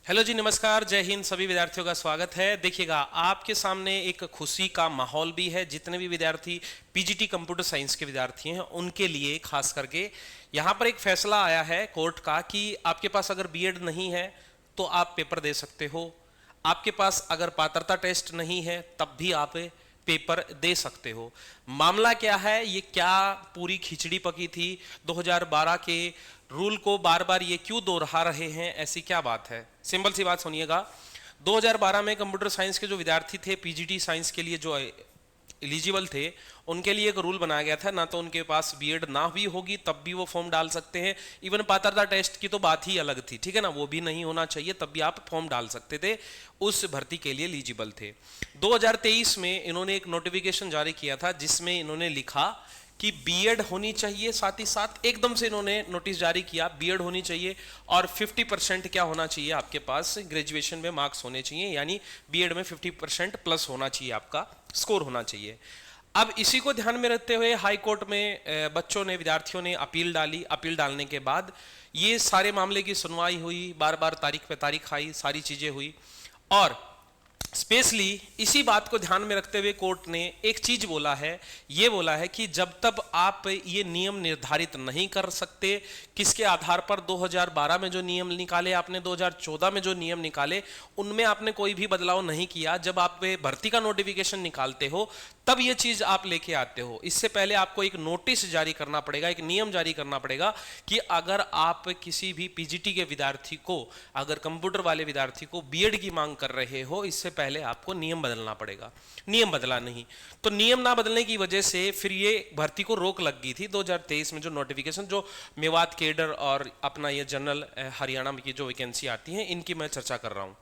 Hello जी, नमस्कार, जय हिंद। सभी विद्यार्थियों का स्वागत है। देखिएगा, आपके सामने एक खुशी का माहौल भी है। जितने भी विद्यार्थी पीजीटी कंप्यूटर साइंस के विद्यार्थी हैं उनके लिए खास करके यहाँ पर एक फैसला आया है कोर्ट का कि आपके पास अगर बीएड नहीं है तो आप पेपर दे सकते हो। आपके पास अगर पात्रता टेस्ट नहीं है तब भी आप पेपर दे सकते हो। मामला क्या है, ये क्या पूरी खिचड़ी पकी थी? 2012 के रूल को बार बार ये क्यों दोहरा रहे हैं? ऐसी क्या बात है? सिंपल सी बात सुनिएगा। 2012 में कंप्यूटर साइंस के जो विद्यार्थी थे, पीजीटी साइंस के लिए जो एलिजिबल थे, उनके लिए एक रूल बनाया गया था, ना तो उनके पास बीएड ना भी होगी तब भी वो फॉर्म डाल सकते हैं। इवन पात्रता टेस्ट की तो बात ही अलग थी, ठीक है ना, वो भी नहीं होना चाहिए तब भी आप फॉर्म डाल सकते थे, उस भर्ती के लिए एलिजिबल थे। 2023 में इन्होंने एक नोटिफिकेशन जारी किया था जिसमें इन्होंने लिखा कि बीएड होनी चाहिए, साथ ही साथ एकदम से इन्होंने नोटिस जारी किया बीएड होनी चाहिए और 50% क्या होना चाहिए, आपके पास ग्रेजुएशन में मार्क्स होने चाहिए, यानी बीएड में 50% प्लस होना चाहिए, आपका स्कोर होना चाहिए। अब इसी को ध्यान में रखते हुए हाई कोर्ट में बच्चों ने, विद्यार्थियों ने अपील डाली। अपील डालने के बाद ये सारे मामले की सुनवाई हुई, बार बार तारीख पे तारीख आई, सारी चीजें हुई और स्पेशली इसी बात को ध्यान में रखते हुए कोर्ट ने एक चीज बोला है, ये बोला है कि जब तक आप ये नियम निर्धारित नहीं कर सकते, किसके आधार पर 2012 में जो नियम निकाले आपने, 2014 में जो नियम निकाले, उनमें आपने कोई भी बदलाव नहीं किया। जब आप भर्ती का नोटिफिकेशन निकालते हो तब ये चीज आप लेके आते हो। इससे पहले आपको एक नोटिस जारी करना पड़ेगा, एक नियम जारी करना पड़ेगा कि अगर आप किसी भी पीजीटी के विद्यार्थी को, अगर कंप्यूटर वाले विद्यार्थी को बीएड की मांग कर रहे हो, इससे पहले आपको नियम बदलना पड़ेगा। नियम बदला नहीं, तो नियम ना बदलने की वजह से फिर ये भर्ती को रोक लग गई थी। 2023 में जो नोटिफिकेशन, जो मेवात केडर और अपना ये जनरल हरियाणा की जो वैकेंसी आती है, इनकी मैं चर्चा कर रहा हूं।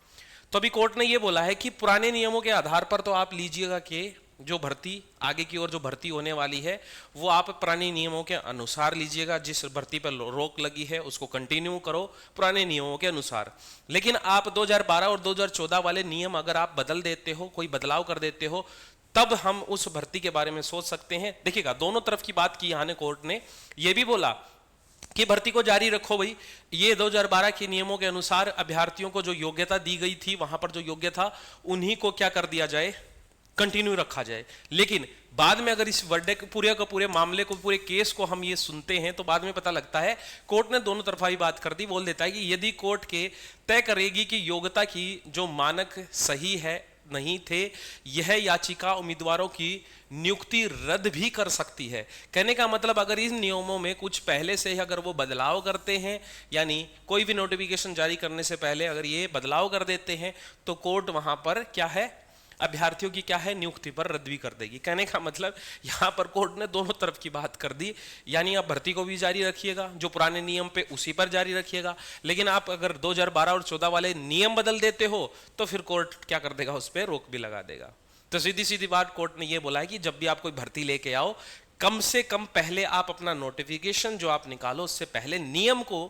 तो अभी कोर्ट ने ये बोला है कि पुराने नियमों के आधार पर तो आप लीजिएगा कि जो भर्ती आगे की ओर जो भर्ती होने वाली है वो आप पुराने नियमों के अनुसार लीजिएगा। जिस भर्ती पर रोक लगी है उसको कंटिन्यू करो पुराने नियमों के अनुसार। लेकिन आप 2012 और 2014 वाले नियम अगर आप बदल देते हो, कोई बदलाव कर देते हो, तब हम उस भर्ती के बारे में सोच सकते हैं। देखिएगा, दोनों तरफ की बात की। यहाँ कोर्ट ने यह भी बोला कि भर्ती को जारी रखो भाई, ये 2012 के नियमों के अनुसार अभ्यर्थियों को जो योग्यता दी गई थी, वहां पर जो योग्य था उन्हीं को क्या कर दिया जाए, कंटिन्यू रखा जाए। लेकिन बाद में अगर इस वर्डिक्ट पूरे का पूरे मामले को, पूरे केस को हम ये सुनते हैं तो बाद में पता लगता है कोर्ट ने दोनों तरफा ही बात कर दी। बोल देता है कि यदि कोर्ट के तय करेगी कि योग्यता की जो मानक सही है नहीं थे, यह याचिका उम्मीदवारों की नियुक्ति रद्द भी कर सकती है। कहने का मतलब, अगर इन नियमों में कुछ पहले से ही अगर वो बदलाव करते हैं, यानी कोई भी नोटिफिकेशन जारी करने से पहले अगर ये बदलाव कर देते हैं, तो कोर्ट वहां पर क्या है, अभ्यर्थियों की क्या है, नियुक्ति पर रद्द भी कर देगी। कहने का मतलब यहां पर कोर्ट ने दोनों तरफ की बात कर दी, यानी आप भर्ती को भी जारी रखिएगा, जो पुराने नियम पे उसी पर जारी रखिएगा, लेकिन आप अगर 2012 और 14 वाले नियम बदल देते हो तो फिर कोर्ट क्या कर देगा, उस पर रोक भी लगा देगा। तो सीधी सीधी बात कोर्ट ने यह बोला है कि जब भी आप कोई भर्ती लेके आओ, कम से कम पहले आप अपना नोटिफिकेशन जो आप निकालो, उससे पहले नियम को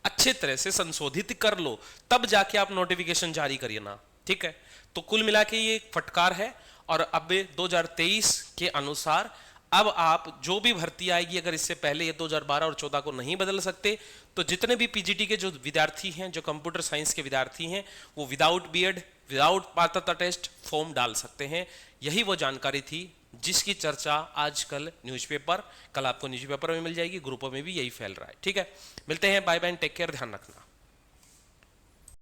अच्छे तरह से संशोधित कर लो, तब जाके आप नोटिफिकेशन जारी करिए ना, ठीक है। तो कुल मिला के ये फटकार है। और अब 2023 के अनुसार अब आप जो भी भर्ती आएगी, अगर इससे पहले ये 2012 और 14 को नहीं बदल सकते, तो जितने भी पीजीटी के जो विद्यार्थी हैं, जो कंप्यूटर साइंस के विद्यार्थी हैं, वो विदाउट बीएड, विदाउट पात्रता टेस्ट फॉर्म डाल सकते हैं। यही वो जानकारी थी जिसकी चर्चा आजकल न्यूज़पेपर, कल आपको न्यूज़पेपर में मिल जाएगी, ग्रुपों में भी यही फैल रहा है, ठीक है। मिलते हैं, बाय बाय, टेक केयर, ध्यान रखना।